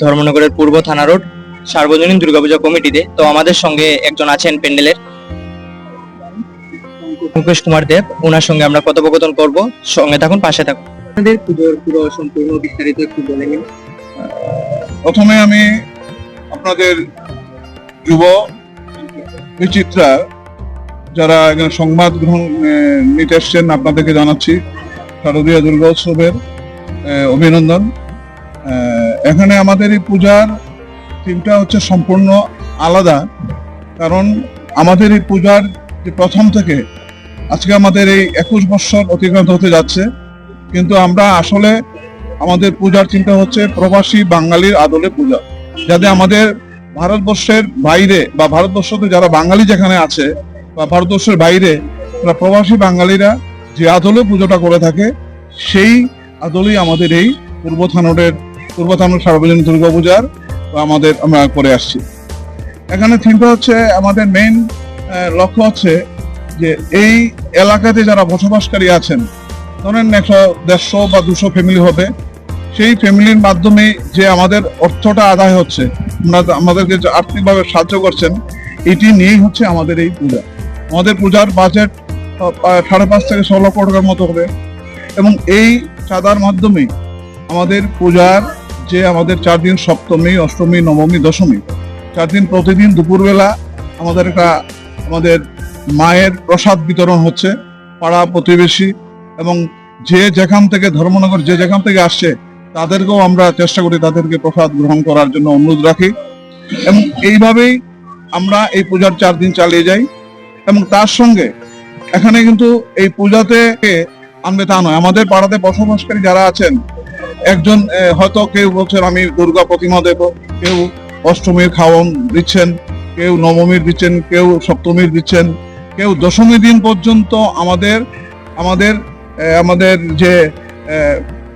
ধর্মনগরের পূর্ব থানা রোড সার্বজনীন দুর্গাপূজা কমিটিতে। তো আমাদের সঙ্গে একজন আছেন প্যান্ডেলের মুকেশ কুমার দেব, ওনার সঙ্গে আমরা কথোপকথন করব। সঙ্গে থাকুন, পাশে থাকুন। আপনাদের পুজোর পুরো সম্পূর্ণ বিস্তারিত একটু বলে নিন। প্রথমে আমি আপনাদের যুব বিচিত্রা যারা এখানে সংবাদ গ্রহণ নিতে এসছেন আপনাদেরকে জানাচ্ছি শারদীয় দুর্গা উৎসবের অভিনন্দন। এখানে আমাদের এই পূজার থিমটা হচ্ছে সম্পূর্ণ আলাদা, কারণ আমাদের এই পূজার যে প্রথম থেকে আজকে আমাদের এই 21 বছর অতিক্রান্ত হতে যাচ্ছে, কিন্তু আমরা আসলে আমাদের পূজার চিন্তা হচ্ছে প্রবাসী বাঙালির আদলে পূজা, যাতে আমাদের ভারতবর্ষের বাইরে বা ভারতবর্ষতে যারা বাঙালি যেখানে আছে বা ভারতবর্ষের বাইরে প্রবাসী বাঙালিরা যে আদলে পুজোটা করে থাকে, সেই আদলেই আমাদের এই পূর্ব থানোর সার্বজনীন দুর্গা পূজার আমাদের আমরা করে আসছি। এখানে থিমটা হচ্ছে আমাদের মেইন লক্ষ্য হচ্ছে যে এই এলাকাতে যারা বসবাসকারী আছেন, ধরেন 100-150 বা 200 ফ্যামিলি হবে, সেই ফ্যামিলির মাধ্যমে যে আমাদের অর্থটা আদায় হচ্ছে, আমাদেরকে আর্থিকভাবে সাহায্য করছেন, এটি নিয়েই হচ্ছে আমাদের এই পূজা। আমাদের পূজার বাজেট 5.5 থেকে 6 লক্ষ টাকার মতো হবে, এবং এই চাঁদার মাধ্যমেই আমাদের পূজার যে আমাদের 4 দিন, সপ্তমী, অষ্টমী, নবমী, দশমী, 4 দিন প্রতিদিন দুপুরবেলা আমাদের মায়ের প্রসাদ বিতরণ হচ্ছে পাড়া প্রতিবেশী এবং যে যেখান থেকে ধর্মনগর যে যেখান থেকে আসছে তাদেরকেও আমরা চেষ্টা করি তাদেরকে প্রসাদ গ্রহণ করার জন্য অনুরোধ রাখি, এবং এইভাবেই আমরা এই পূজার 4 দিন চালিয়ে যাই। এবং তার সঙ্গে এখানে কিন্তু এই পূজাতে আনবে তা নয়, আমাদের পাড়াতে বসবাসকারী যারা আছেন, একজন হয়তো কেউ বলছেন আমি দুর্গা প্রতিমা দেব, কেউ অষ্টমীর খাওয়ান দিচ্ছেন, কেউ নবমীর দিচ্ছেন, কেউ সপ্তমীর দিচ্ছেন, কেউ দশমী দিন পর্যন্ত আমাদের যে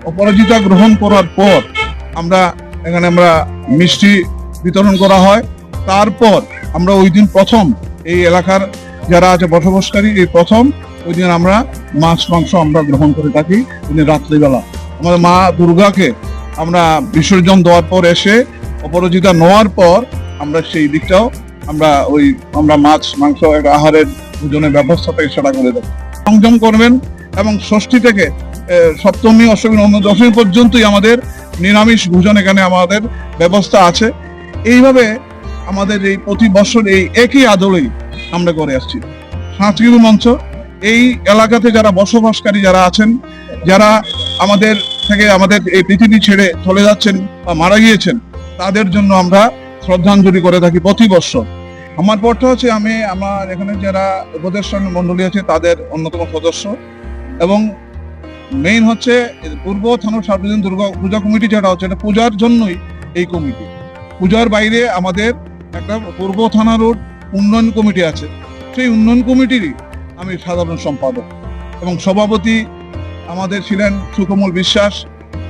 অপরাজিতা গ্রহণ করার পর আমরা মিষ্টি বিতরণ করা হয়। তারপর আমরা ওই দিন প্রথম এই এলাকার যারা আছে বসবাসকারী, এই প্রথম ওই দিন আমরা মাছ মাংস আমরা গ্রহণ করে থাকি। ওই দিন রাত্রিবেলা আমাদের মা দুর্গাকে আমরা বিসর্জন দেওয়ার পর এসে অপরাজিতা নেওয়ার পর আমরা সেই দিকটাও আমরা মাছ মাংস একটা আহারের ভোজনের ব্যবস্থাটা সেটা করে দেবো। সংযম করবেন, এবং ষষ্ঠী থেকে সপ্তমী, অষ্টমী, নবমী, দশমী পর্যন্তই আমাদের নিরামিষ ভোজন এখানে আমাদের ব্যবস্থা আছে। এইভাবে আমাদের এই প্রতি বছর এই একই আদলেই আমরা করে আসছি। সাংস্কৃতিক মঞ্চ এই এলাকাতে যারা বসবাসকারী যারা আছেন, যারা আমাদের এই পৃথিবী ছেড়ে চলে যাচ্ছেন বা মারা গিয়েছেন, তাদের জন্য আমরা শ্রদ্ধাঞ্জলি করে থাকি প্রতি বছর। আমার পরটা হচ্ছে আমার এখানে যারা উপদেষ্টা মন্ডলী আছে তাদের অন্যতম সদস্য, এবং মেইন হচ্ছে পূর্ব থানার সার্বজনীন দুর্গা পূজা কমিটি যেটা হচ্ছে, এটা পূজার জন্যই এই কমিটি। পূজার বাইরে আমাদের একটা পূর্ব থানা রোড উন্নয়ন কমিটি আছে, সেই উন্নয়ন কমিটিরই আমি সাধারণ সম্পাদক, এবং সভাপতি আমাদের ছিলেন সুকমল বিশ্বাস,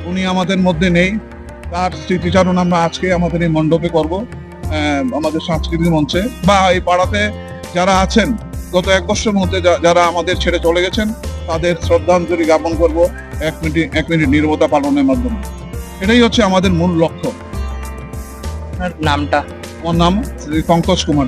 উনি আমাদের মধ্যে নেই। তার স্মৃতিচারণ আমরা আজকে আমাদের এই মণ্ডপে করব, আমাদের সাংস্কৃতিক মঞ্চে, বা এই পাড়াতে যারা আছেন গত 1 বছরের মধ্যে যারা আমাদের ছেড়ে চলে গেছেন, তাদের শ্রদ্ধাঞ্জলি জ্ঞাপন করব 1 মিনিট নীরবতা পালনের মাধ্যমে। এটাই হচ্ছে আমাদের মূল লক্ষ্য। নামটা? আমার নাম শ্রী পঙ্কজ কুমার।